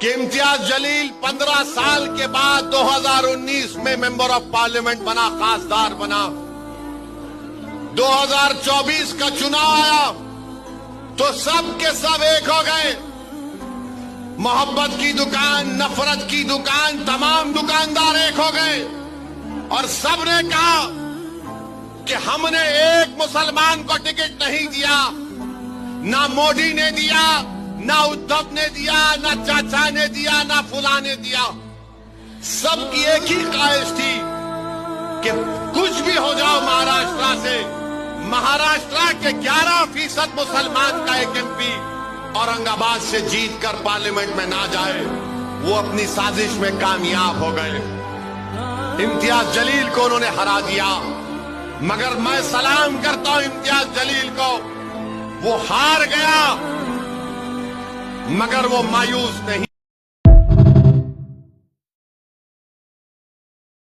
कि इम्तियाज जलील 15 साल के बाद 2019 में मेंबर ऑफ पार्लियामेंट बना, खासदार बना। 2024 का चुनाव आया तो सब के सब एक हो गए। मोहब्बत की दुकान, नफरत की दुकान, तमाम दुकानदार एक हो गए और सबने कहा कि हमने एक मुसलमान को टिकट नहीं दिया, ना मोदी ने दिया, ना उद्धव ने दिया, ना चाचा ने दिया, ना फुला ने दिया। सबकी एक ही ख्वाहिश थी कि कुछ भी हो जाओ महाराष्ट्र के 11% मुसलमान का एक एमपी औरंगाबाद से जीतकर पार्लियामेंट में ना जाए। वो अपनी साजिश में कामयाब हो गए। इम्तियाज जलील को उन्होंने हरा दिया। मगर मैं सलाम करता हूं इम्तियाज जलील को, वो हार गया मगर वो मायूस नहीं